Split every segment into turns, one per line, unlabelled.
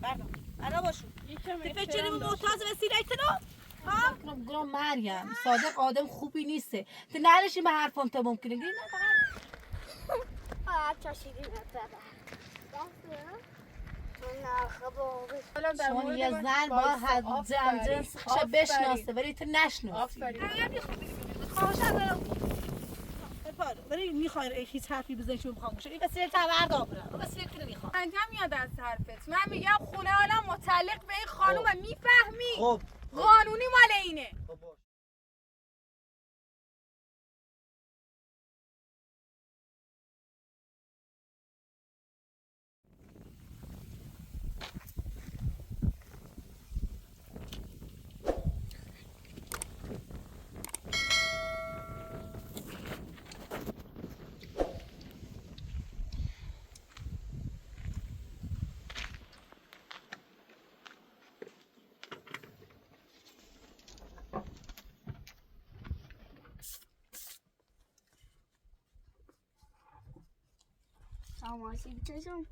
برا باشو تفکری معتاز وسیلتنا ها گرام مریم صادق آدم خوبی نیسته تو نرشیم به حرفم تا ممکنه گیری
چاشیدی نتبه
شما یه زن با جنس خوشه بشناسه ولی تو نشناسی ولی میخوای هیچ حرفی بزنی چون میخوام گوشه این وسیله تورد آبره وسیله تو نمیخوام
انجام میاد از حرفت من میگم خونه حالا متعلق به این خانوم میفهمی
خب
قانونی مال اینه
Tamam, çeşim.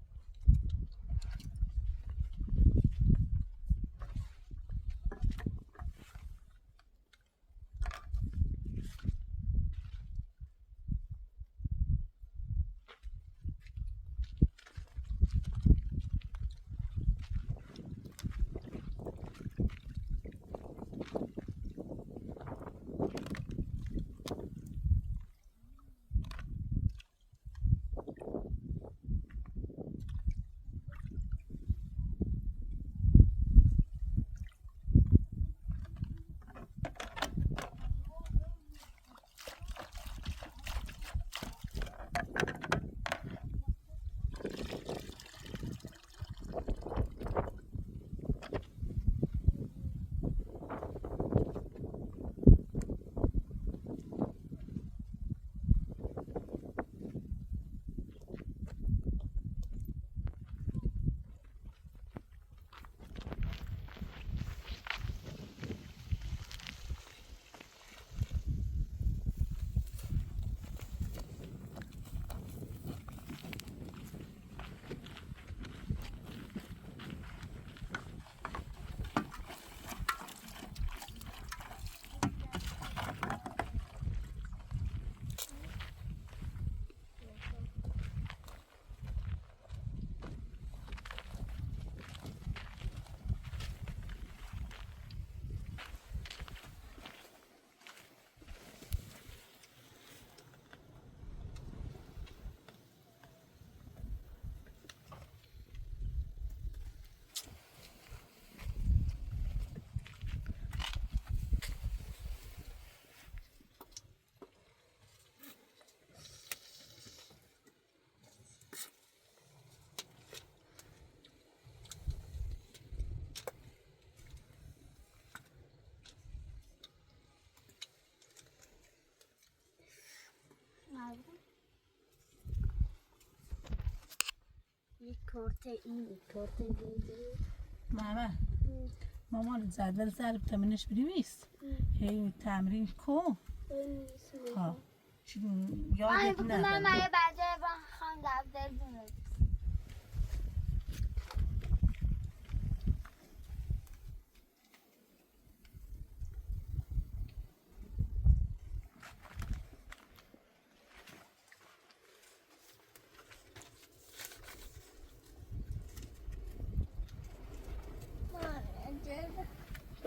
یک کارت این یک کارت دیگه
مامان جدول ضرب تمرینش بنویس هی تمرین کن ها یادت
من یه بچه بخوام دفتر بنویسم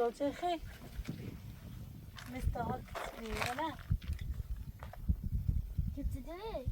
دوچه خیلی مثل حال کسی نه
Today.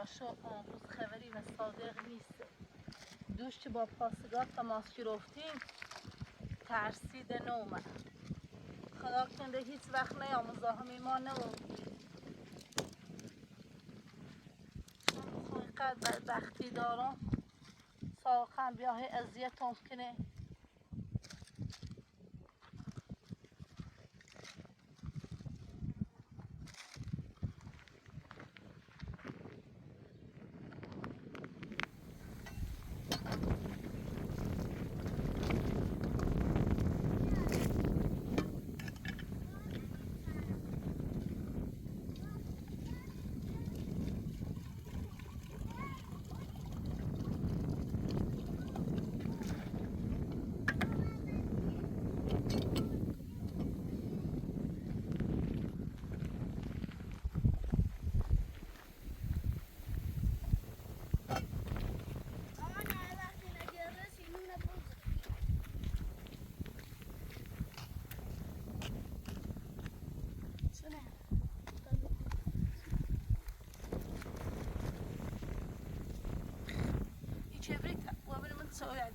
یاشو امروز خبری و صادق نیست. دوش که با پاسگاه تماس گرفتیم ترسیده نومد. خدا کنده هیچ وقت نیاموزاهمی ما نموندی. اینقدر بدبختی دارم ساخن بیاه اذیت ممکنه.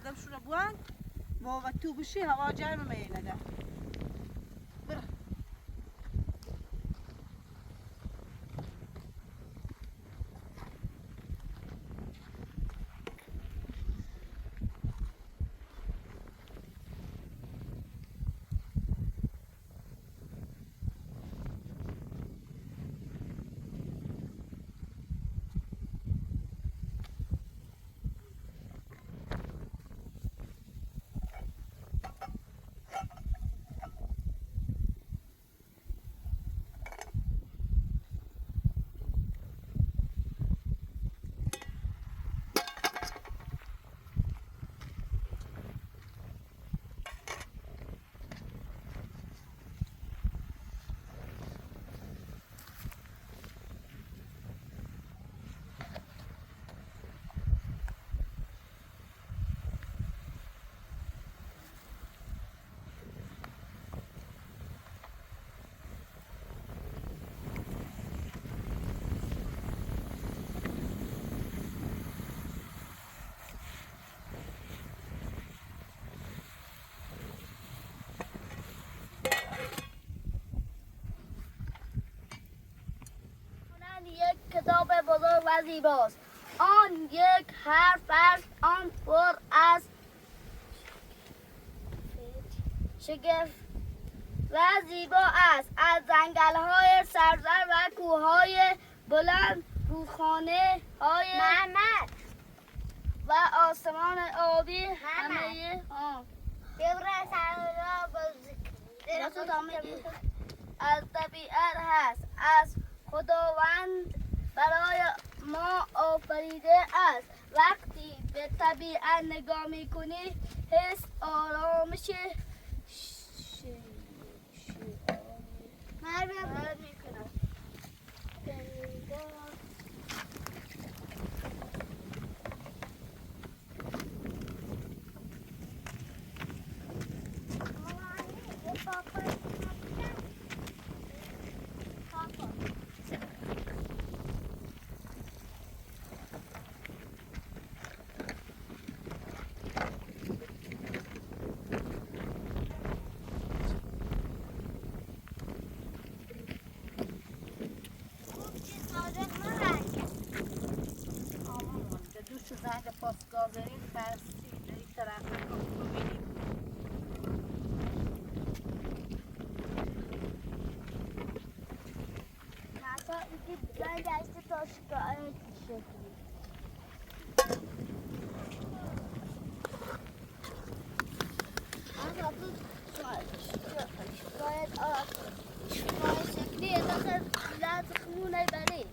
Adam şuna buan, baba tu bir şey hava gelmemeye neden. Bırak.
کتاب بزرگ و زیباست. آن یک حرف است، آن پر از شگفت و زیبا است. از جنگل‌های سرسبز و کوه‌های بلند، رودخانه‌های و آسمان آبی همه از طبیعت هست. از خداوند برای ما آفریده است. وقتی به طبیعت نگاه میکنی حس آرامش میکند.
زنگ پاسگاه بریم ترسید این طرف رو ببینیم.
مثلا اینکه زنگ هسته تا شکایت شکلی شکایت شکلی اضافه لحظه خمونه بری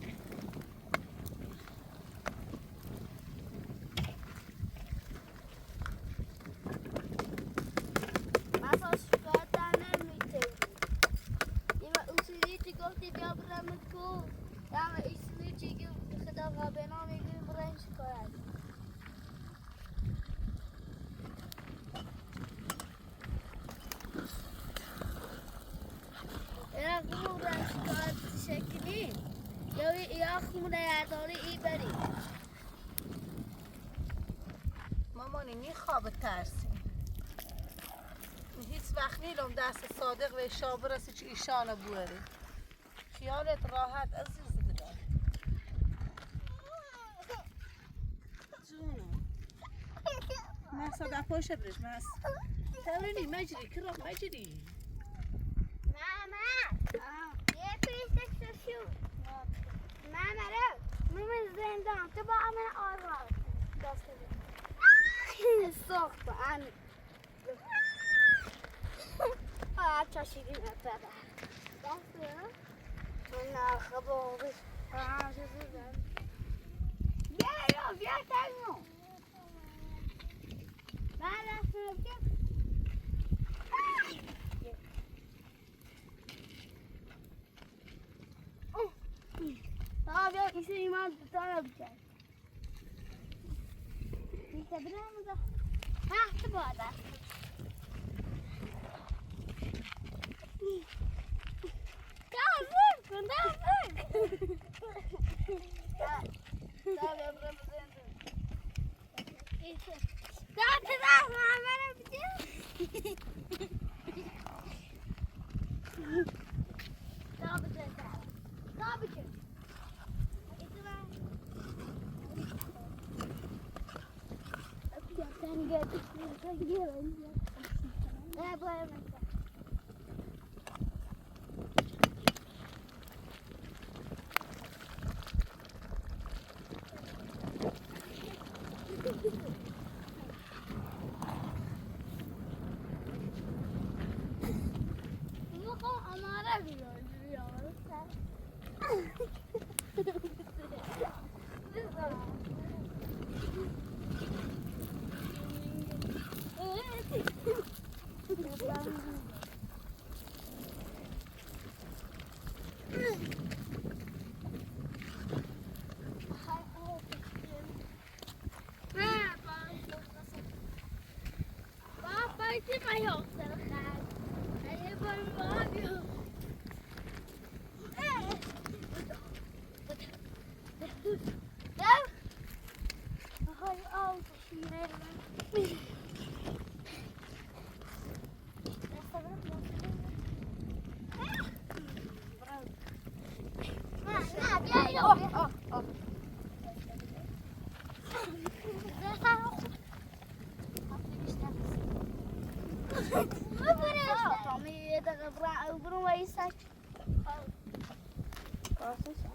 خونه داری ای بری
مامانی میخوابه ترسی هیچ وقت نیلم دست صادق و شابه رسی چه ایشانه بوره خیالت راحت عزیز بدار جونو محسا در پاش برش محس تورینی مجری کرام مجری
ماما یه پیشتک شو ماما رو من زندان تو با من آرام دست بده سخت با من چاشیدی نتبه دست من نخبابش بیا تنو من رفتم بیا ایسی ایمان دارم بکن میشه برم دا تحت باده دارم کن دارم برم دارم محمد بچه بچه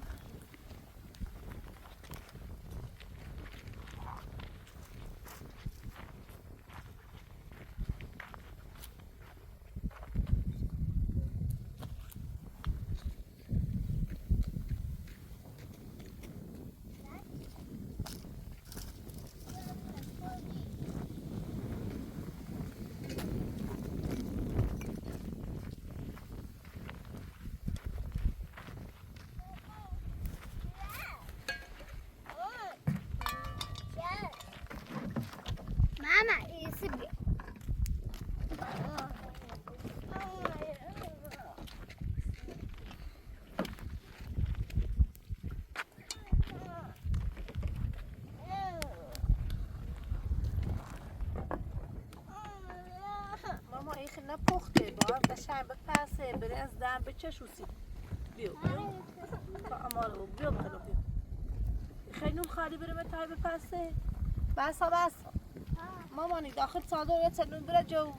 Mama, iyisi bir.
ماما این خیلی نپخته باید قشنگ بپسه بره از دم بچشوسی بیو تا امارو بیو بخلو بیو خیلی نون خالی بره به تای بپسه بسا مامانی داخل صادر یه چنون بره جو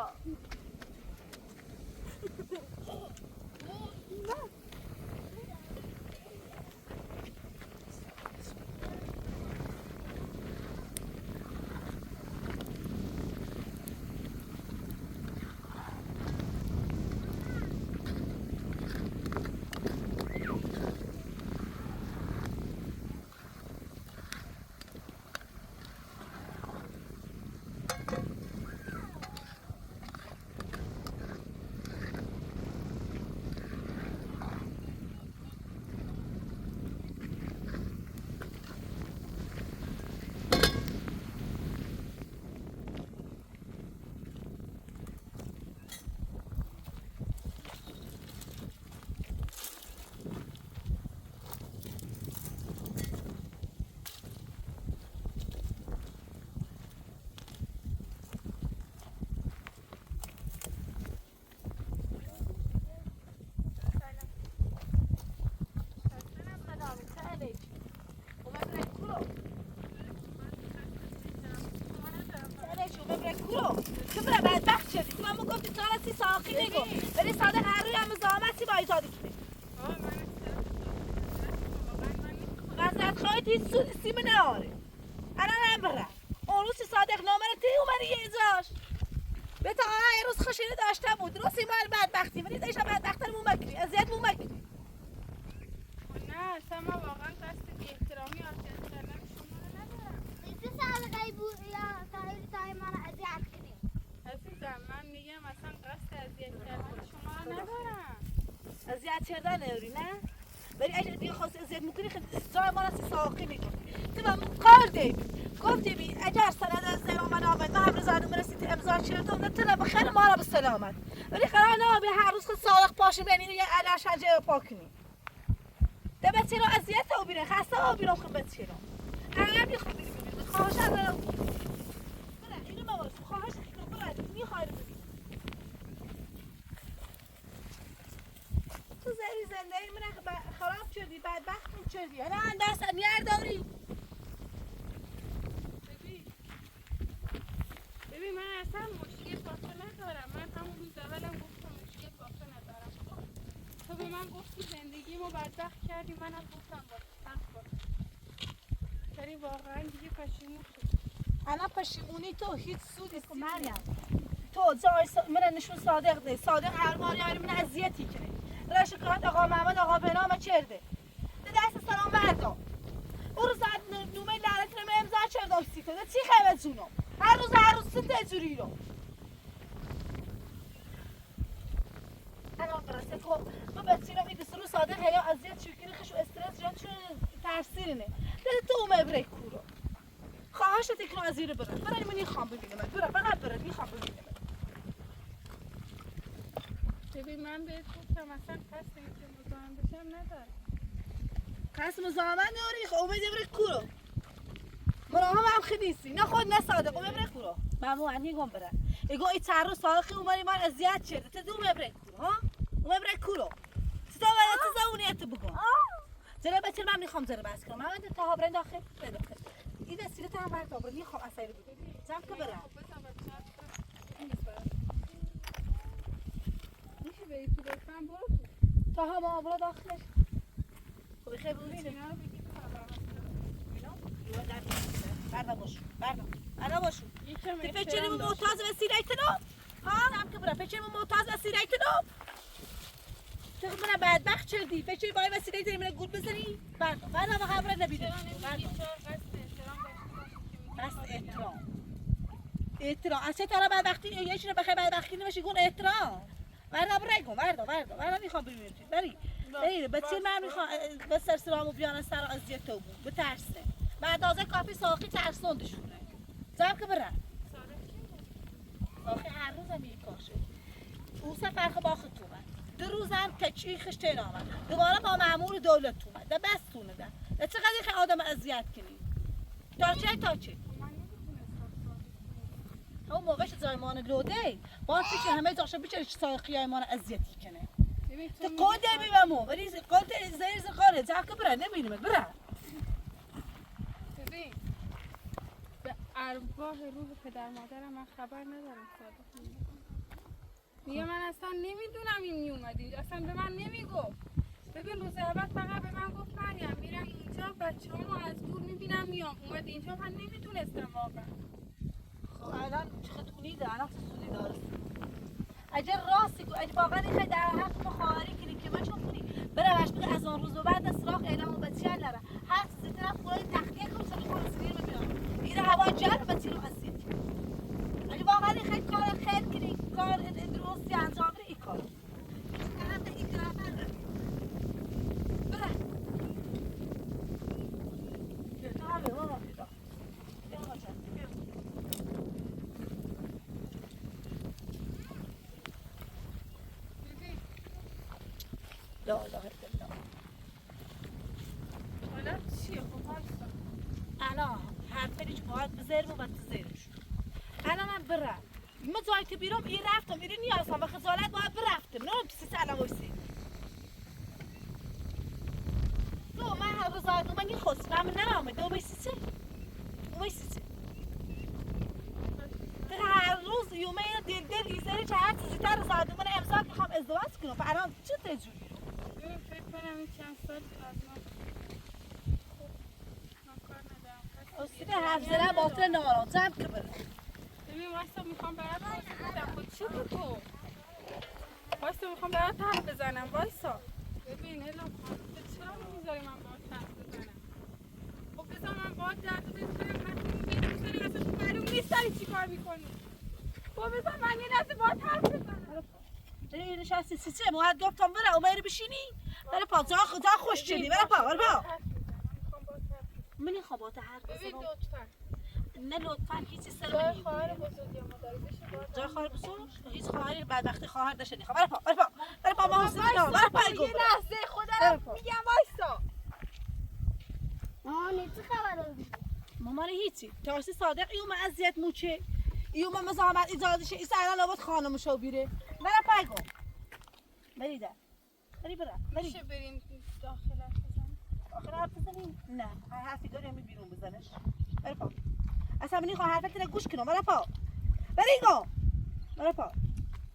بیا. سیمه ناره الان هم برم اون روز صادق نامره تی اومدی یه ازاش به تا یه روز خشینه داشته بود رو سیمه بدبختی ولی دیشا بدبختر مو مکنی اذیت مو مکنی
نه اصلا ما واقعا قصد بی احترامی اذیت کردن شما رو ندارم.
چه صادقی بود یا تای من اذیت کنی؟
عزیزم من میگم اصلا قصد اذیت کردن شما رو ندارم.
اذیت کردن نداری نه؟ ولی اگر دیگه خواست اذیت میکنی خیلی جای ما را ساقی میکنی تو با کار دیدی گفتی بی اگر سند از زیر آمد آمد ما هم رزانو مرسید امضا کردم نتونه بخیر ما را به سلامت ولی قرار نه هر روز خود صادق پاشیم یعنی یه علش هنجه پاکنی ده بچه رو اذیت او بیره خسته او بیرم خود بچه رو هم میخواد بری ببینید خواهش هم دارم بره اینو موارد خواهش رو بره میخوای رو ببینید تو زری زندگی من خراب شدی بدبخت شدی حالا اندرس نیار داری
ببین من اصلا مشکل با تو ندارم. من همون روز اولم گفتم مشکل با تو ندارم. تو به من گفتی زندگیمو بدبخت کردی منم گفتم با سخت باش. ولی واقعا دیگه پشیمون شدم.
الان پشیمونی تو هیچ سودی نیست مریم تو جای من نشون صادق ده صادق هر بار یاری من اذیتی کنه رشکات آقا محمد آقا بنام چرده ده دست سلام بردا اون روز نومه لعنت رو امضا چردم سیته ده چی خیمه جونم هر روز سیته جوری رو انا برسه تو بچه رو میگه سرو صادق هیا اذیت شکری خشو استرس جان چون ترسیرنه ده تو اومه بره کورو خواهش تکنو از زیر برد برای من میخوام ببینم برای فقط برای میخوام ببینم
ببین من بهت گفتم اصلا قصد اینکه مزاحم بشم ندارم.
قسم مزاحمت نداری خب امید بره کورو مراهم هم خیلیسی نه خود نه صادق امید بره کورو ممنوع انی گم بره ایگو ای تعرض صادقی اومدی من اذیت شده تو امید بره کورو ها امید بره کورو تو اونیت بگو زره بچه من میخوام زره بس کنم من تا ها برن داخل بده این وسیله تا هم برد آبرو میخوام اصایی رو ببینم جمع که برم
میشه بری تو لطفاً برو
تا هم آبرو داخلش خب خیلی ببینیم
اینا رو بگیر
بردا باشو
یکم
فکر
احترام
مو
داشت.
معتز وسیله ایتنو ها هم که برم فکر مو معتز وسیله ایتنو تو خب من بدبخت شدی فکر باید وسیله ایتنو من گول بزنی بردا و خبر نبیده بس احترام از چه طرف بدبختی یه چیز بخیر بدبختی نمیشه گون احترام وردا میخوام ببینم بری بچه من میخوام به سرسرامو بیان سر اذیت تو بود به ترسه بعد از کافی ساقی ترسوندشونه جمع که برم آخه هر روزم یک کاشه اون سفر خب آخه تو من 2 روزم کچی خشتین آمد دوباره با مأمور دولت اومد ده بس تونه ده چقدر که آدم اذیت کنی تا چه اون موقعش زایمان لوده باید پیش همه داشته بیچاره ساقی ایمان اذیتی کنه تو قاده میبمو ولی قاده زیر قاره جاکه برن نمیبینیم برن
ببین به ارواح روح پدر مادرم من خبر ندارم صادق میگه من اصلا نمیدونم این میومد اینجا، اصلا به من نمیگفت. ببین روز اول فقط به من گفت مریم میرم اینجا بچه‌هامو از دور میبینم میام. اومد اینجا من نمیدونستم واقعا.
خب الان چه خودتونیده الان سودی داره. اگر راستی اگه واقعا این خیلی در حق ما خواهری کنی که ما چون کنی برای بگه از آن روز به بعد از سراغ اعلام و بچیان نره هر چیزی طرف خورای تخلیه کنی سر خور سریر ببینم این هوا جر بچی رو هستید اگه واقعا این خیلی کار خیلی کنی کار درستی انجام بده این کار طرف این طرف نره بره تو همه ماما بیدا بیا بچه بیا لا اله الا الله
حالا چیه خب وایسا.
الان حرفش باید بذاری و بعد زیرش الان من برم ما جایی که بیرم این رفتم این نیازم و خجالت باید برفتم نه پیسی سلام ویسی دو من هر روز آدم من این خواستم من نمامه دو بیسی چه هر روز یومه دل ایزاری چه هر چیزی تر از آدم من امضا میخوام ازدواج کنم الان چه تجوری
ببین فکر کنم این چند سال از ما من کار ندارم.
اصلا حرف زنه باطل نارا جمع که بره
ببین وایسا میخوام برات توضیح بدم. خود چی بود تو؟ وایسا میخوام برات حرف بزنم. وایسا ببین الان چرا نمیذاری من باهات حرف بزنم؟ خب بذار من باهات درد بزنم. میذاری اصلا تو معلوم نیست داری چی کار میکنی. خب بذار من یه لحظه باهات حرف بزنم.
داری نشستی چه باید گفتم بره اومری بشینی بره پا جا خوش چلی بره پا من این خوابات حرف
ببین
بزنم
لطفا
نه لطفا هیچی سر
جای
من
خواهر بزرگی ما داری بشین باهات
جای خواهر بزرگ هیچ خواهری بدبختی خواهر داشته نیخواه بره پا ما حسین نه بره پا
یه لحظه خودم میگم وایسا.
مامان چه خبر داری؟
مامان هیچی تارسی صادق ایوم اذیت موچه ایوم مزاحمت اجازه شه ایسا الان لابد خانمشو بیره بره پا بریده بری
میشه بریم داخل حرف بزنیم؟
آخر حرف بزنیم؟ نه حرفی داری همی بیرون بزنش بره پا اصلا منی خواه حرفت رو گوش کنم بره پا بره پا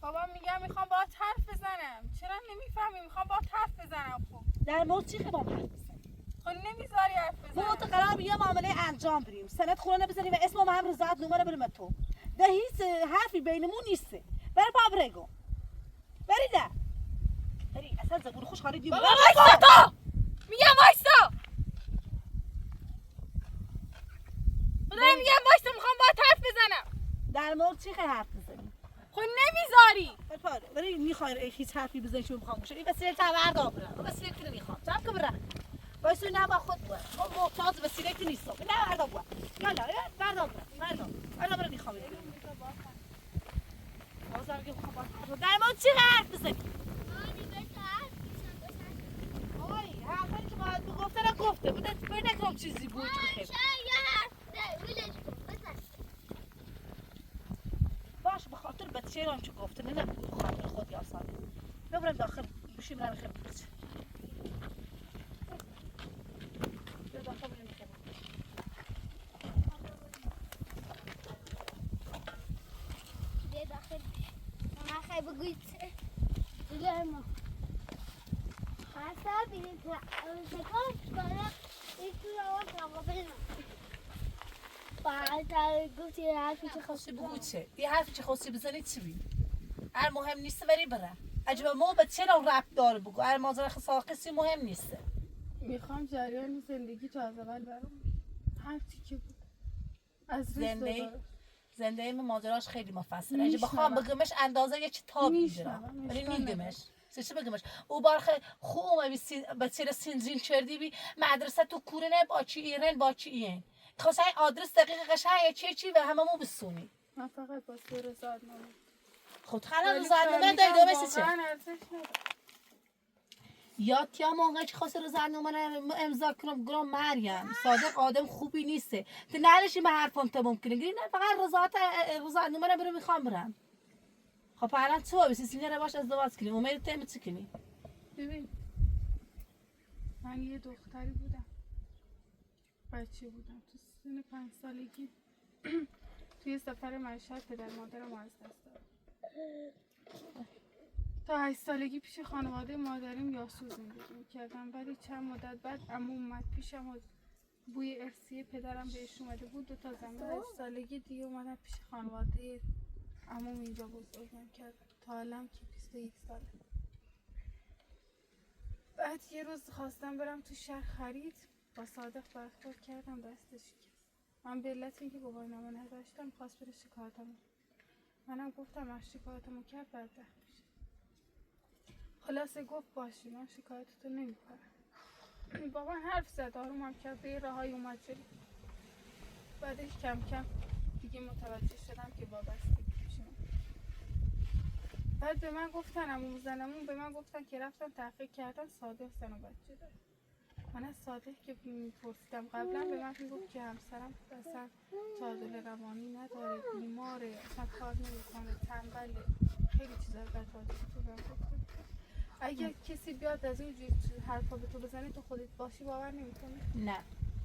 بابا میگم میخوام باهات حرف بزنم. چرا نمیفهمی؟ میخوام باهات حرف بزنم. خب
در مورد چی خیلی با من حرف بزنیم
خب نمیذاری حرف
ما
بزنم.
قرار یه معامله انجام بریم سند خونه بزنیم و اسم ما هم رضایت نمره بریم تو ده هیچ حرفی بینمون نیسته بره پا برگو بریده بری اصلا زبون خوش خالی دیم
بابا وایسا تو. میگم وایسا. میگم وایسا میخوام باهات حرف بزنم.
در مورد چی خیلی حرف بزنیم
خب نمیذاری.
بری میخوای هیچ حرفی بزنی چون میخوام گوشه این وسیله تورد برم وسیله که نمیخوام جمع که برم وایسا نه با خود بود ما محتاج وسیله که نیستم نه بردا بود یالا بردا برم میخوام بازم میگم میخوام باهات در مورد چی حرف بزنیم آی حرفی که باید بگفتن گفته بده نکنم چیزی بود باش به خاطر بچه رو هم چه گفته نه خاطر خود یا ساده ببرم داخل بشیم برم خیلی بچه بیا داخل برم خیلی
بیا داخل من خیلی بگوید دیگه ما خواستم بیدید سکاش کنم این تو رو آقا بزنم بعد گفتی یه حرفی که خواستی
بگو چه یه حرفی که خواستی بزنی چی بی هر مهم نیسته ولی بره عجبه ما بچه رو ربط داره بگو هر ماجرا خساقسی مهم نیسته
میخوام جریان زندگی تو از اول برام هر چی بود از
زنده ماجراش خیلی مفصله اگه بخوام بگمش اندازه یه چی تاب میگیرم ولی میگمش چی بگمش او بارخه خومه بچه سینزین چردی بی مدرسه تو کورنه با چی ایران با چی این خواست این آدرس دقیق قشنگ چی و هممون بسونی
من فقط با سر رضایتنامه
خود خاله رضایتنامه دای دو چه یاد یا موقعی که خواست رضایتنامه امضا کنم گرام مریم صادق آدم خوبی نیسته تو نرشی به حرفم تو ممکنه گیری نه فقط رضایتنامه رو برم میخوام برم خب الان تو بسی سینه باش ازدواج کنی امید تیم چی کنی
ببین من یه دختری بودم بچه بودم تو سن 5 سالگی توی سفر مشهد پدر مادرم از دست دادم تا 8 سالگی پیش خانواده مادریم یاسو زندگی میکردم، ولی چند مدت بعد عموم اومد پیشم و بوی ارثی پدرم بهش اومده بود. 2 تا زمین 8 سالگی دیگه اومدم پیش خانواده عموم اینجا بزرگم کردم تا الان که 21 ساله. بعد یه روز خواستم برم تو شهر خرید، با صادق برخورد کردم، دستش شکست. من به علت اینکه گواهینامه نداشتم خواست بره شکایتمو. منم گفتم من شکایتمو کرد بدبخت میشه. خلاصه گفت باشی من شکایتتو نمیکنم. با من حرف زد، آرومم کرد، به راهی اومد جلو. بعدش کم کم دیگه متوجه شدم که وابستگی پیش من. بعد به من گفتن عموم زنمون به من گفتن که رفتن تحقیق کردن صادق زن و بچه داره. من از صادق که پرسیدم قبلا به من میگفت که همسرم اصلا تعادل روانی نداره، بیماره، اصلا کار نمیکنه، تنبله، خیلی چیزا در تو به من گفت. اگر کسی بیاد از اینجوری حرفا به تو بزنه تو خودت باشی باور نمیکنه؟
نه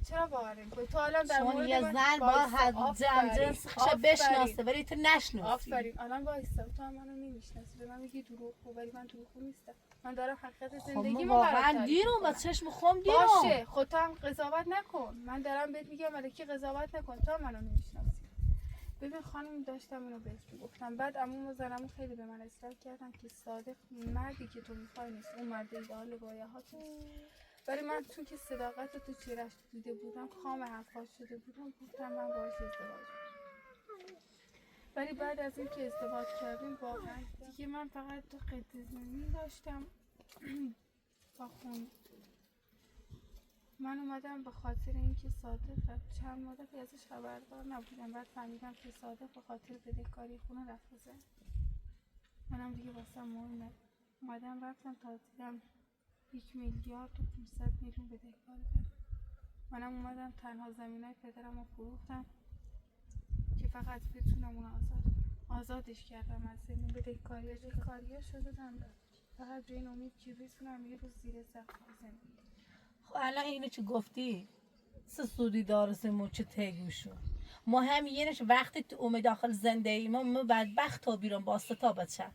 چرا باور نمیکنی؟ تو الان در
چون
مورد
یه
من
زن با جنس بشناسه ولی تو نشناسی.
آفرین. الان وایسا تو هم منو نمیشناسی، به من میگی دروغگو، ولی من دروغگو نیستم. من دارم حقیقت زندگیمو
واقعا دیرم با چشم خم دیرم.
باشه خودت هم قضاوت نکن، من دارم بهت میگم الکی قضاوت نکن، تو هم منو نمیشناسی. ببین خانم داشتم اینو بهت میگفتم، بعد عموم و زنمو خیلی به من اصرار کردن که صادق مردی که تو میخوای نیست، اون مرد ایدئال بایه‌هات نیست. ولی من چون که صداقت تو چهره‌اش دیده بودم، خام حرفاش شده بودم، گفتم من باهاش ازدواج می‌کنم. ولی بعد از اینکه ازدواج کردیم واقعا دیگه من فقط تو قید زمین داشتم با خون. من اومدم به خاطر اینکه صادق چند مدتی ازش خبردار نبودم، بعد فهمیدم که صادق به خاطر بدهکاری خونه رفت زن. منم دیگه واسم مهم نبود. اومدم رفتم تا دیدم 1 میلیارد و 500 میلیون بدهکار دارم. منم اومدم تنها زمینای پدرم رو فروختم که فقط بتونم اون آزادش کردم از زمین. بدهکاری‌ها شده دارم، فقط به این امید که بتونم یه روز زیر سقف زندگی.
خب الان اینو چی گفتی؟ سه سودی داره سمون چه تگوشو مهم یعنیش وقتی تو اومد داخل زندگی ما بدبخت تا بیرون با ستا بچه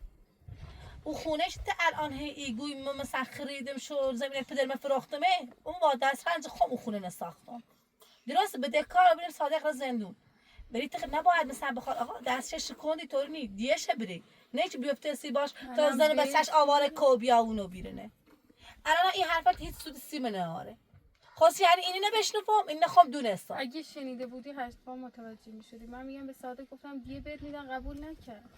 او خونش تا الان هی ایگوی ما مثلا خریدم شو زمین پدر من فروختمه اون با دست رنج خم اون خونه نساختم درست بده کار بریم صادق را زندون بری تخ نباید مثلا بخواد آقا دستش شکوندی طور نی دیشه بری نه چه بیفته سی باش تا زن بچهش آواره کوبیا اونو بیرنه الان این حرفت هیچ سود سیم نهاره خواستی یعنی اینی نبشنفم این نخوام دونستم
اگه شنیده بودی 8 بار متوجه میشدی. من میگم به صادق گفتم دیگه بهت میدن قبول نکرد.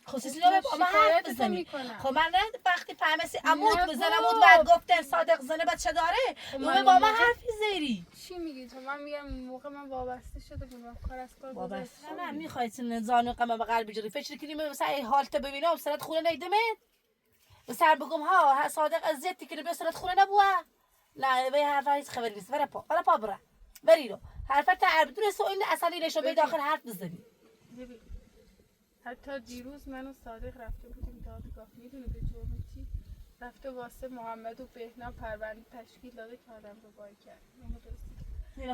خصوصی رو با حرف بزنی خب من نه وقتی فهمیسی عمود بزنم عمود بعد گفته صادق زنه بچه داره اون با من حرفی زیری
چی میگی تو؟ من میگم موقع من وابسته شده بودم کار از کار
وابسته نه میخوای سن زانو قمه به قلب جری فکر کنی مثلا این حالت ببینم سرت خونه نیدمت مثلا بگم ها صادق ازیتی که به سرت خونه نبوه نه به حرف هیچ خبری نیست برا پا بره بری رو حرفت عربی سو این اصلا اینشو به داخل حرف بزنی.
ببین حتی دیروز من و صادق رفته بودیم دادگاه، میدونی به جرم چی؟ رفته واسه محمد و بهنام پرونده تشکیل داده که آدم رو بای کرد.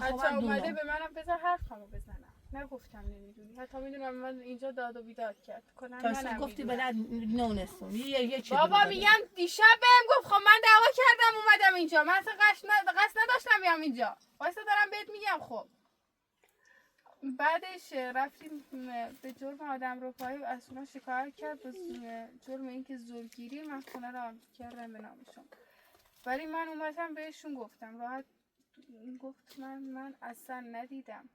حتی اومده به منم بذار حرفمو بزنم. نگفتم نمیدونی. حتی میدونم من اینجا داد و بیداد کرد.
تا گفتی بلد نونستم یه چی
بابا میگم دیشب بهم گفت خب من دعوا کردم اومدم اینجا. من اصلا قصد نداشتم بیام اینجا. واسه دارم بهت میگم. خب بعدش رفتیم به جرم آدم رو پایی از اونا شکایت کرد به جرم اینکه زورگیری من خونه رو کردم به نامشون. ولی من اومدم بهشون گفتم راحت گفت من اصلا ندیدم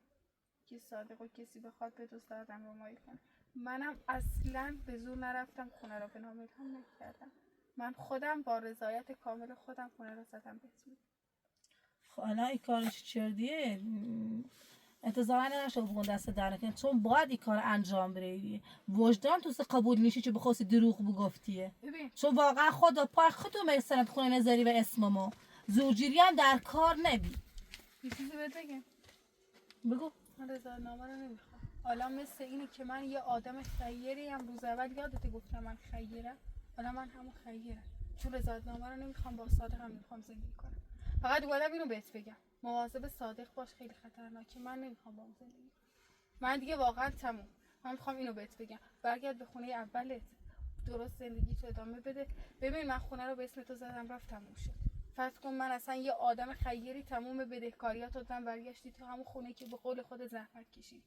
که صادق و کسی بخواد به دوست آدم رو مایی کنه. منم اصلا به زور نرفتم خونه رو به نام هم نکردم. من خودم با رضایت کامل خودم خونه رو زدم بهتون.
خب الان این کارش چردیه انتظار نداشته بگم دست در نکنه چون باید این کار انجام بری وجدان تو قبول میشه چه بخواستی دروغ بگفتیه چون واقعا خدا پای خودم استند خونه نظری و اسممو زورگیری هم در کار نبی.
یه چیزی بهت بگم
بگو.
من رضایتنامه رو نمیخوام. حالا مثل اینه که من یه آدم خیری ام. روز اول یادت گفتم من خیرم. حالا من همون خیرم چون رضایتنامه رو نمیخوام با صادق هم نمیخوام زندگی کنم. فقط اومدم اینو بهت بگم مواظب صادق باش خیلی خطرناکه. من نمیخوام با اون زندگی. من دیگه واقعا تموم. من میخوام اینو بهت بگم برگرد به خونه اولت درست زندگی تو ادامه بده. ببین من خونه رو به اسم تو زدم رفت تموم شد. فرض کن من اصلا یه آدم خیری تموم بدهکاریات دادم برگشتی تو همون خونه که به قول خود زحمت کشید.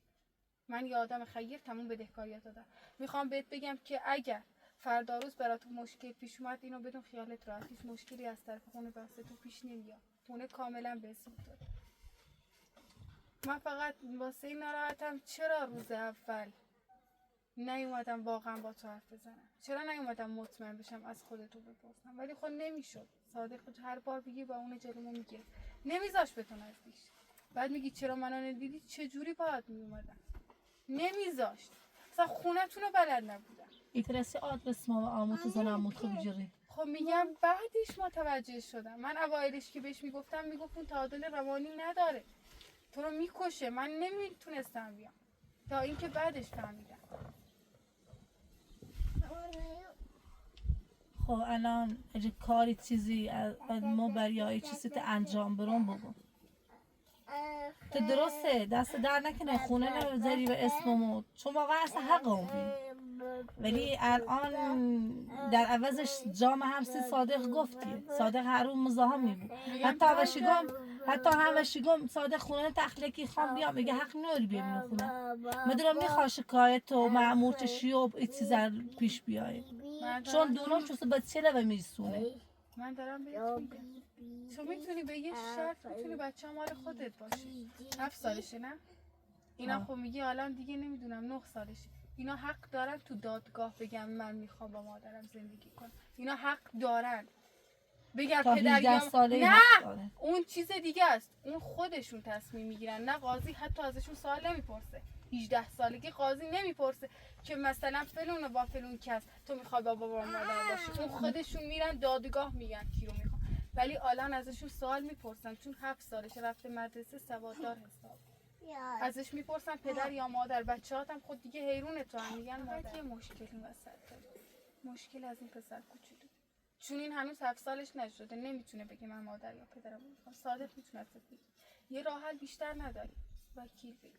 من یه آدم خیر تموم بدهکاریات دادم. میخوام بهت بگم که اگر فردا روز برات مشکل پیش اومد اینو بدون خیالت راحت، هیچ مشکلی از طرف خونه واسه تو پیش نمیاد. خونه کاملا به اسم تو. من فقط واسه این ناراحتم چرا روز اول نیومدم واقعا با تو حرف بزنم، چرا نیومدم مطمئن بشم از خودتو بپرسم. ولی خب نمیشد. صادق هر بار بگی با اون جلومو میگه نمیذاش به تو نزدیک. بعد میگی چرا منو ندیدی، چه جوری باید میومدم، نمیذاشت. اصلا خونتون رو بلد نبودم.
ایترسی آدرس ما و آموتو زنم مطلب جری.
خب میگم بعدش متوجه شدم. من اوایلش که بهش میگفتم میگفت اون تعادل روانی نداره، تو رو میکشه. من نمیتونستم بیام تا اینکه بعدش فهمیدم.
خب الان اگه کاری چیزی از ما برای چیزی تو انجام برام بگو. تو درسته دست در نکنه خونه نمیذاری به اسممو، چون واقعا اصلا حق اونی. ولی الان در عوضش جام همسی صادق گفتی. صادق هر روز مزاحم بود. حتی هم صادق خونه تخلیقی خان بیام میگه حق نداری بیام خونه. مدرم میخواد شکایت و مأمور چشی و این چیزا پیش بیای. چون دونم چوسه بچه رو میرسونه.
من دارم بهت میگم تو میتونی به یه شرط میتونی بچه مال خودت باشی. 7 سالشه نه؟ اینا خب میگی الان دیگه نمیدونم 9 سالشه. اینا حق دارن تو دادگاه بگم من میخوام با مادرم زندگی کنم. اینا حق دارن بگن پدر یا نه. اون چیز دیگه است. اون خودشون تصمیم میگیرن، نه قاضی حتی ازشون سوال نمیپرسه. 18 سالگی قاضی نمیپرسه که مثلا فلان با فلان کس تو میخوای با بابا مادر باشی. اون خودشون میرن دادگاه میگن کی رو میخوام. ولی الان ازشون سوال میپرسن چون 7 سالشه رفته مدرسه سواددار حساب. ازش میپرسن پدر یا مادر. بچه‌هاتم خود دیگه حیرون تو هم میگن مادر. یه مشکلی وسط داره. مشکل از این پسر کوچولو. چون این هنوز 7 سالش نشده نمیتونه بگه من مادر یا پدرم میخوام. صادق میتونه بگه. یه راه حل بیشتر نداری. وکیل بگی.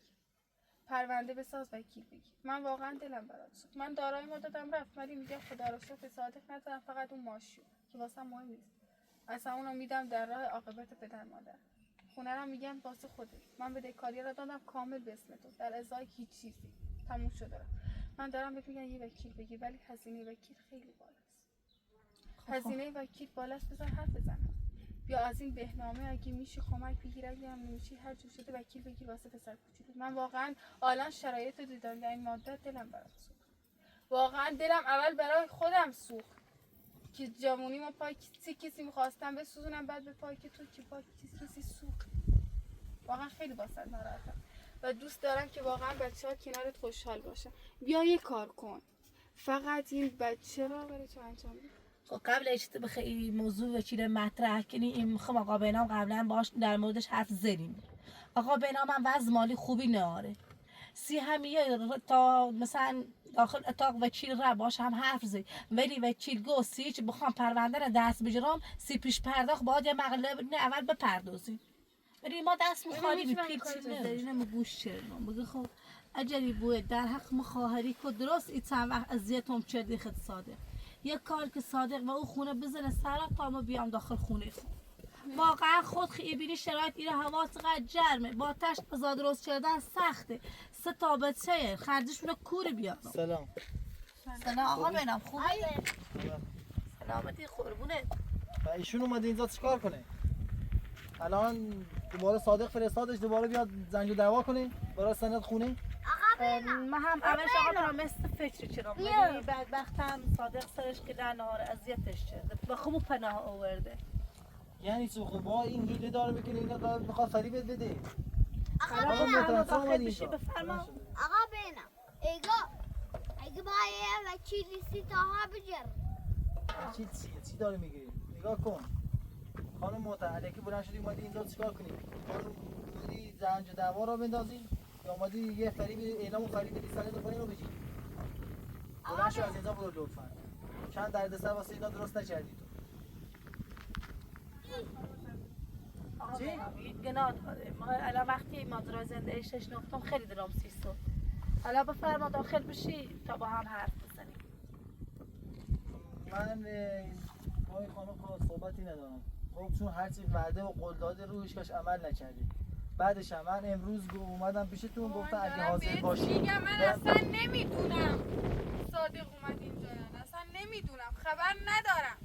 پرونده بساز وکیل بگی. من واقعا دلم برات سوخت. من داراییمو دادم رفت ولی میگم خدا رو شکر صادق ندارم، فقط اون ماشین که واسم مهم نیست. اصلا اونو میدم در راه عاقبت پدر مادر. خونه رو میگن واسه خودت. من بدهکاری رو دادم کامل به اسم تو در ازای هیچ چیزی. تموم شده. من دارم بهت میگم یه وکیل بگی ولی هزینه وکیل خیلی بالاست. هزینه وکیل بالاست. بذار حرف بزنم. بیا از این بهنامه اگه میشه کمک بگیر، اگه هم نمیشه هر جور شده وکیل بگیر واسه پسر کوچولو. من واقعا الان شرایط رو دیدم در این مدت دلم برات سوخت. واقعا دلم اول برای خودم سوخت که جوونی ما پای کسی می‌خواستم بسوزونم بعد به پای که تو که پای کسی سوخت. واقعا خیلی واسط ناراحتم و دوست دارم که واقعا بچه‌ها کنارت خوشحال باشن. بیا یه کار کن. فقط این بچه رو برای تو انجام بده.
خب قبل از اینکه بخوای موضوع وکیل مطرح کنی این میخوام آقا بینام قبلا باش در موردش حرف زدیم. آقا بینام هم وضع مالی خوبی نداره. سی همیه تا مثلا داخل اتاق وکیل را باش هم حرف زد. ولی وکیل گو سی چه بخوام پرونده رو دست بگیرم سی پیش پرداخت باید یه مقلب اول بپردازیم. ولی ما دست می‌خوری به پیچ نداریم گوش چرنم. بگه خب اجری بود در حق مخاهری که درست این چند وقت اذیتم کردی خد صادق. یک کار که صادق و او خونه بزنه سرا تا ما بیام داخل خونه خود. واقعا خود خیلی شرایط ایره هوا چقدر گرمه با تشت بزا درست کردن سخته. 3 تا بچه خرجشون کور بیاد. سلام آقا بینم خوبی؟ سلامتی قربونه.
و ایشون اومده اینجا چیکار کنه؟ الان دوباره صادق فرستادش دوباره بیاد زنگ دعوا کنه برای سند خونه؟
من هم اولش آقا مثل فکر چرام ولی بدبختم صادق سرش که در نهار اذیتش کرده و خوب پناه آورده.
یعنی چه خب با این هیله داره میکنه اینا داره میخواد فریبت بده.
آقا
بفرما.
آقا بینم اگه باید وکیلی سی تاها بجر
چی داره میگی؟ نگاه کن خانم محترم که بلند شدی اومدی اینجا چیکار کنی؟ اومدی زنج دعوا را بندازی یا اومدی یه فریب اعلام فریب لیسانه دوباره اینو بگی؟ بلند شو از اینجا برو لطفا چند دردسر واسه اینا درست نکردی تو
چی؟ گناه داره ما الان وقتی ماجرا زنده اشتش نفتم خیلی دلم سیستم. حالا بفرما داخل بشی تا با هم حرف بزنیم.
من با این خانم خواهد صحبتی ندارم. خب چون هرچی وعده و قول داده رو هیچ کاش عمل نکردی. بعدش هم من امروز اومدم پیشتون گفتم اگه حاضر باشی
میگم من اصلا نمیدونم صادق اومد اینجا یا نه. اصلا نمیدونم، خبر ندارم.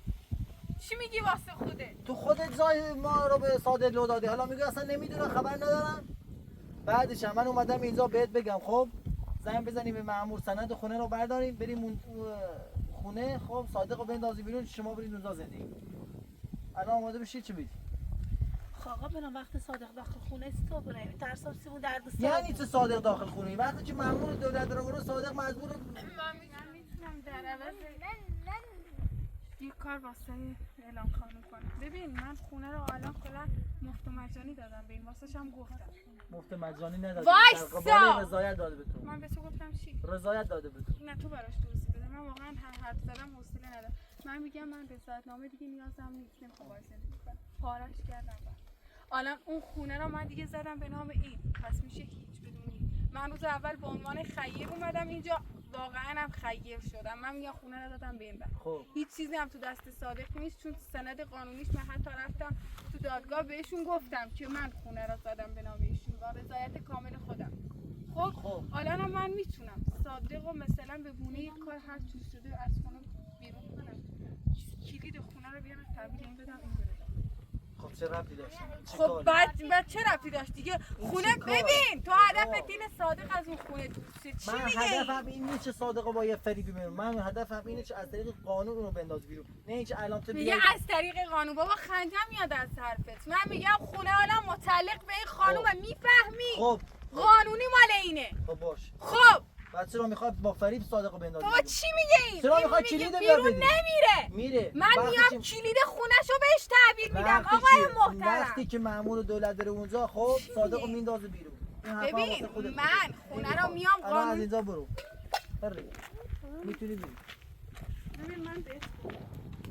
چی میگی واسه خودت؟
تو خودت جای ما رو به صادق لو دادی، حالا میگی اصلا نمیدونم خبر ندارم. بعدش هم من اومدم اینجا بهت بگم خب زنگ بزنیم به مأمور سند خونه رو برداریم بریم اون خونه. خب صادق رو بندازی بیرون، شما برید اونجا زندگی. الان آماده بشید چی بگی؟
آقا برام وقت صادق داخل خونه است تو برای ترسم سیمون درد سر
یعنی چه صادق داخل خونه؟ وقتی که مأمور دولت رو برو صادق مجبور
من میتونم در عوض یه کار واسه اعلام قانون کنم. ببین من خونه رو الان کلا مفت و مجانی دادم به این، واسه هم گفتم
مفت مجانی نداد.
وایسا!
رضایت داده به تو.
من به تو گفتم چی؟
رضایت داده به تو.
نه تو براش توضیح بده. من واقعا حرف زدم حوصله ندارم. من میگم من رضایتنامه دیگه نیازم نیست، نمیخوام وایس زندگی کنم. پارش کردم الان اون خونه رو من دیگه زدم به نام این، پس میشه هیچ بدونی. من روز اول به عنوان خیر اومدم اینجا، واقعا هم خیر شدم. من میگم خونه رو دادم به این بر.
خب
هیچ چیزی هم تو دست صادق نیست، چون سند قانونیش من حتی رفتم تو دادگاه بهشون گفتم که من خونه رو زدم به نام ایشون با رضایت کامل خودم. خب الان هم من میتونم صادق رو مثلا به گونه یک کار هر چیز شده از خونه بیرون کنم، کلید خونه رو بیارم تحویل این بدم این بره.
خب چه ربطی داشت؟
خب بعد چه ربطی داشت دیگه؟ خونه ببین تو هدفت اینه صادق از اون خونه دوسته. چی
من
میگی؟
هدفم این نیست که صادق رو با یه فریبی بیرون. من هدفم اینه که از طریق قانون اونو بنداز بیرون، نه اینکه الان تو
میگه
بیای
از طریق قانون. بابا خندم میاد از حرفت. من میگم خونه حالا متعلق به این خانومه، میفهمی؟
خب
قانونی مال اینه.
خب باش.
خب
بعد چرا میخواد با فریب صادق رو بندازی
بابا
بیرون؟
چی میگه این؟
چرا
این
میخواد
میگه
کلید
بیرون
بیار بدی؟
نمیره.
میره.
من
وقتی
میام
که-
کلید خونه‌شو بهش تحویل میدم
وقتی
آقای
که-
محترم.
وقتی که مأمور دولت داره اونجا خب صادق رو میندازه بیرون. این حرفا واسه
ببین
خودت.
من خونه رو
نمیخواد.
میام
الان از
قانون.
اینجا برو. برو. میتونی بری.
ببین من بهت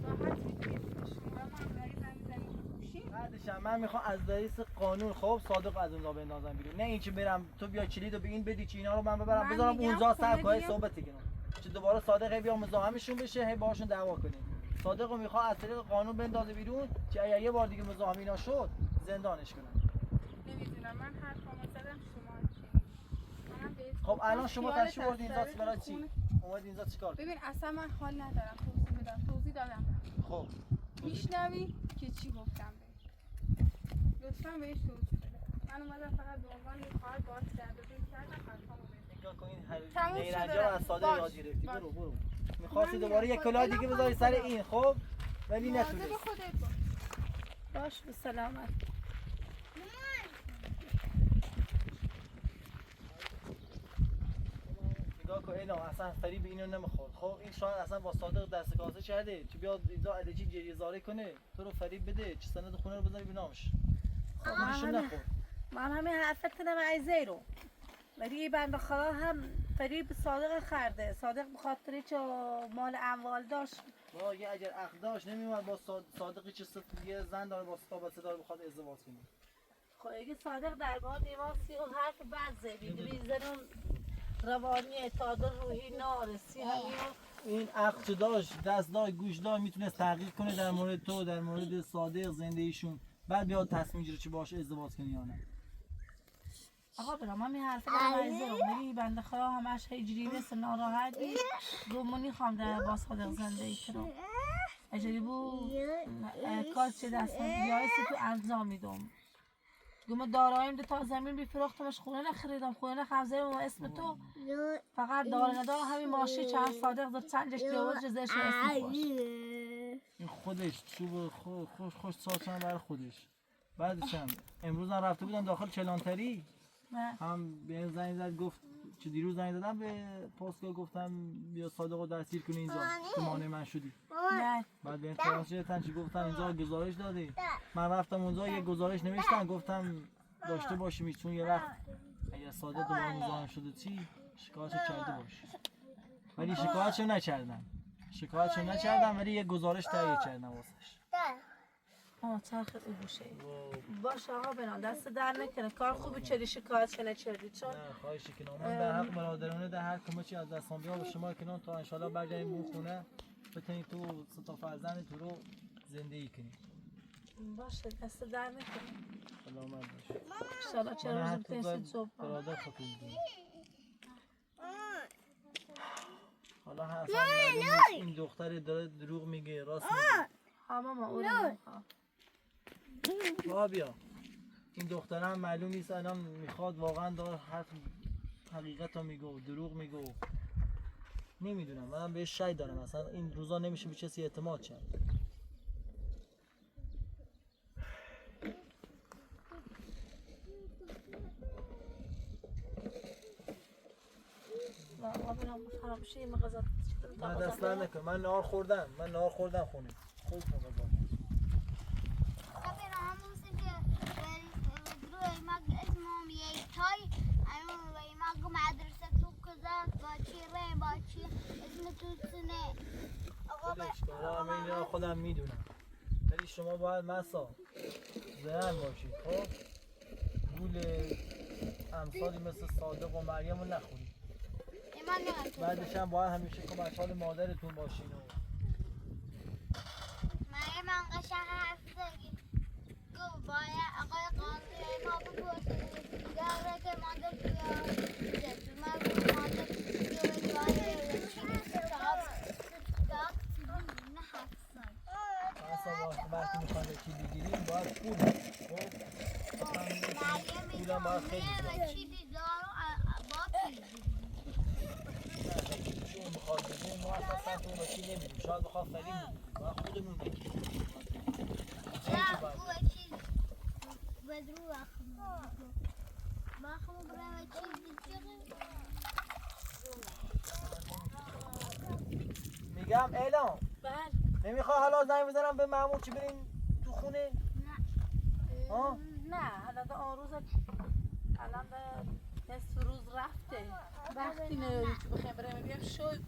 راحت میتونی شما هم داری زنی گوشی.
بعدش هم من میخوام از رئیس قانون خب صادق از اونجا بندازم بیرون، نه اینکه برم تو بیا کلیدو به این بدی که اینا رو من ببرم
من
بذارم
میگم
اونجا
خونه
سر کای
دیگه-
صحبتی کنم که دوباره صادق هی بیا مزاحمشون بشه هی باهاشون دعوا کنیم. صادق رو میخوام از طریق قانون بندازه بیرون که اگر یه بار دیگه مزاحم اینا شد زندانش کنن.
نمیدونم من حرفامو زدم شما چی؟ منم بهت
خب
گفتم
الان شما
خیالت
تشریف بردین اینجا
از سر
برای
خونه-
چی؟ اومد اینجا چیکار کنی؟
ببین اصلا من حال ندارم توضیح بدم. توضیح دادم.
خب
میشنوی که چی گفتم بهش. لطفاً بهش توضیح بده. من اومدم فقط به عنوان یه خواهر باهات کرده کردم حرفامو بزنم.
نگاه کن این
تموم شده
نیرنجا رو
رفت.
از صادق
باش،
یاد گرفتی.
باش.
برو می‌خواستی
من
دوباره یه
میرم.
کلاه
خب،
دیگه
اینا
بذاری سر
خودم.
این خب ولی
مواظب
نتونستی.
خودت باش.
باش به سلامت.
نگاه کن اینا اصلا فریب اینو نمیخورد. خب این شاید اصلا با صادق دست کاسه کرده که بیاد اینجا الکی گریه زاری کنه تو رو فریب بده چه سند خونه رو بذاری به نامش. خب خودشون نخور.
من همین حرفت کنم عیزه رو ولی بنده خدا هم فریب صادق خرده. صادق بخاطر چه مال اموال داشت
ما یه اگر عقد داشت نمیومد با صادقی که یه زن داره با صحبت داره بخواد ازدواج کنه.
خب اگه صادق درگاه دیواسی و حرف بد زدی بیزنون روانی اعتادل روحی نارسی همین
این عقد چه داشت دست داشت گوش داشت میتونست تحقیق کنه در مورد تو در مورد صادق زندگیشون بعد بیاد تصمیم گیره چه باشه ازدواج کنی یا نه.
آقا برام همین حرف کنم عیزه رو ولی بنده خدا همش هجری مثل ناراحتی گمونی خوام در با صادق زندگی کنم اجری بود کار چه دستم بیایستی تو انجام میدم گم دارایم ده تا زمین بیفروختمش خونه نخریدم خونه نخرزه و اسم تو فقط دار ندار همین ماشی چند صادق زد چندش دیوز جزش اسم باش
این خودش چوب خوش ساچن برای خودش. بعدش هم امروز هم رفته بودم داخل چلانتری
نه
هم به زنگ زد گفت چه دیروز زنگ دادم به پاسگاه گفتم بیا صادق رو دستگیر کنی اینجا که مانع من شدی.
نه
بعد به این تماشا چی گفتن اینجا گزارش دادی. من رفتم اونجا یه گزارش نوشتم گفتم داشته باشیم چون یه وقت اگه صادق دوباره مزاحم شده چی شکایت کرده باش. ولی شکایتشو نکردم ولی یه گزارش تهیه کردم واسش.
چرخ او بوشه باش آقا برام دست در نکنه کار خوبی چدی شکایت نکردی چون
نه خواهش کنم من در حق برادرانه در هر کمچی از دستم بیا با شما کنم تا ان شاء الله برگردیم اون خونه بتونی تو سه تا فرزند تو رو زندگی کنی.
باشه دست در نکنه.
سلامت باش.
انشالله چه
من
روز
حتی
بتونید صبح
برادر خطور دیم. حالا اصلا معلوم نیست این دختر داره دروغ میگه راست میگه.
همه ما اون رو
بیا این دختر هم معلوم نیست الان میخواد واقعا داره حقیقت رو میگه دروغ میگه. نمیدونم منم بهش شک دارم اصلا این روزا نمیشه به کسی اعتماد کرد.
فراموشی مغازات
من دست در نکن من نهار خوردم خونه خوب مغازات
خبر همون که روی مگ اسمم یک تای همون روی مگ مدرسه تو کجا با چی روی با چی اسم تو سنه
آقا من اینا خودم میدونم ولی شما باید مسا زن باشید خب گول امثالی مثل صادق و مریم رو نخورید. بعدش هم باید همیشه کمک‌حال مادرتون باشین و
من قشنگ حرف زدی گفت باید آقای قاضی ما بپرسید گره که مادر بیاد من گفت مادر بیاد باید نه حرف زد
اصلا وقتی میخواد چی بگیریم باید پول پولم باید خیلی زیاد
چیزی دارو با
چون میخواد بگیریم ما اصلا سمت اون وکی نمیدیم شاید بخواد فریم بگیریم باید خودمون بگیریم
نه چیز بدرو بخمو برای چیزی
میگم اعلام
بله
نمیخوای حالا زنگ بزنم به مامور چی بریم تو خونه؟ ها؟
نه حالا آن روز الان به نصف روز رفته وقتی نیاری که بخیم بریم بیام شوی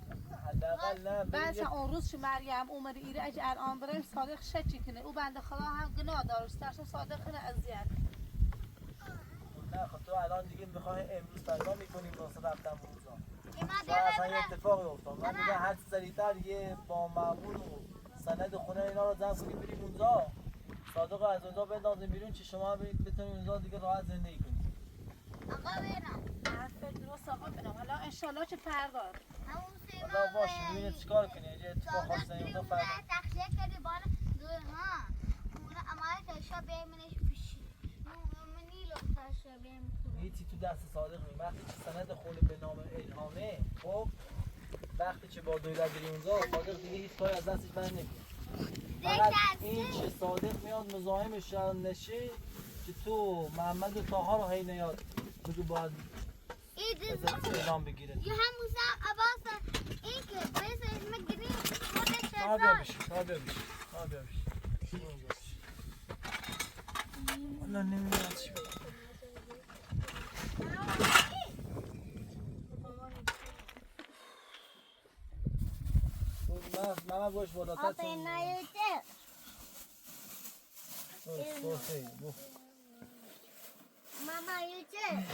حداقل نه
بعد اون روز که مریم اومد ایره اگه الان بریم صادق شچی کنه او بنده خدا هم گناه داره سرش صادق کنه اذیت
نه خب تو الان دیگه میخوای امروز فردا میکنیم واسه رفتن روزا
اینا
شاید اصلا یه اتفاقی افتاد من میگم هر چی سریعتر دیگه با مامور و سند خونه اینا رو جمع کنیم بریم اونجا صادق رو از اونجا بندازیم بیرون که شما برید بتونید اونجا دیگه راحت زندگی کنید.
آقا برم
حرف درست آقا بنام حالا انشالله که فردا
همون سیما
حالا باشه ببینید چیکار کنی اگه اتفاق خاصی نیفته فردا
تخلیه کردی بالا ها اون امایت اشا بیمنش پیشی منی لو تاشا بیم
هیچی تو دست صادق نیست وقتی که سند خونه به نام الهامه خب وقتی که با دولت بری اونجا صادق دیگه هیچ کاری از دستش بر نمیاد فقط این که صادق میاد مزاحمش نشه که تو محمد و طاها رو هی نیاد بگو باید ازت اعلام بگیره
یه همون سم عباس این که بس اسم گریم خودش
تا بیا بشی تا بیا بشی والا نمیدونم چی بگم من باش بالاتر چون
ماما یوچه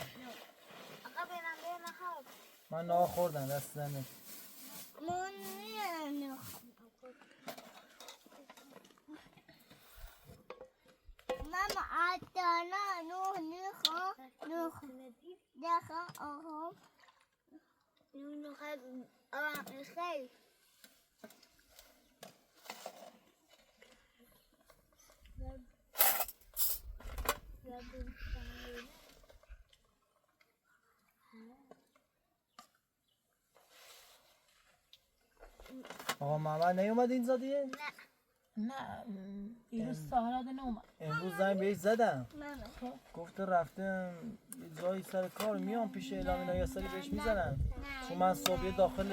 آقا برم نخواب
من نها خوردم دست زنه
من نخواب ماما عطانا نخواب آها نخواب خیلی
آقا محمد نیومد اینجا دیگه؟
نه دیروز سهراد نومد
امروز زنگ بهش زدم
ماما
گفته رفتم یه جایی سر کار میام پیش اعلام اینا یه سری بهش میزنم چون من صبح داخل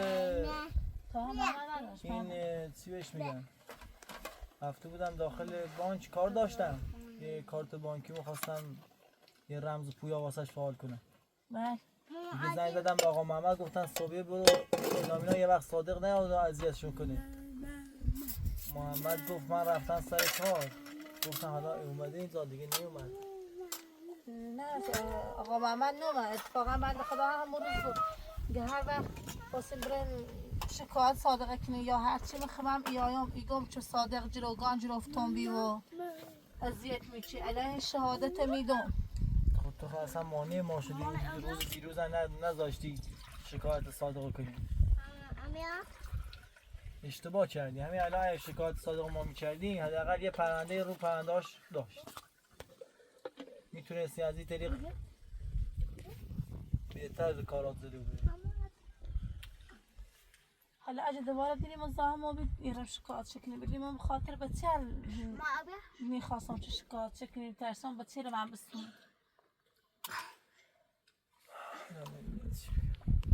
تا هم نداشت
این چی بهش میگن رفته بودم داخل بانک کار داشتم یه کارت بانکی میخواستم یه رمز پویا واسش فعال کنم
بله
دیگه زنگ زدم به آقا محمد گفتن صبح برو اعلام اینا یه وقت صادق نیاد و اذیتشون کنه محمد گفت من رفتم سر کار گفتن حالا اومده اینجا دیگه نیومد
نه آقا محمد نومد اتفاقا بنده خدا همون روز بود که هر وقت خواستیم بریم شکایت صادقه کنی یا هرچی میخوام ایایم ایگم چه صادق جروگان جروفتون بی و اذیت میچی علیه شهادت میدم.
خب تو اصلا مانع ما شدی روز دیروز نذاشتی شکایت صادق کنی. اشتباه کردی. همین الان اگه شکایت صادق ما میکردی حداقل یه پرنده رو پرنداش داشت. میتونستی از این طریق بهتر کارات زده بودی.
حالا اگه دوباره دیدیم مزاحم ما بیرم شکایت شکنیم بدیم من بخاطر بچه میخواستم چه شکایت شکنیم ترسم بچه رو من بستون.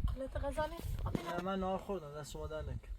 حالت غذا نیست؟
نه من نهار خوردم دست شما در نکن.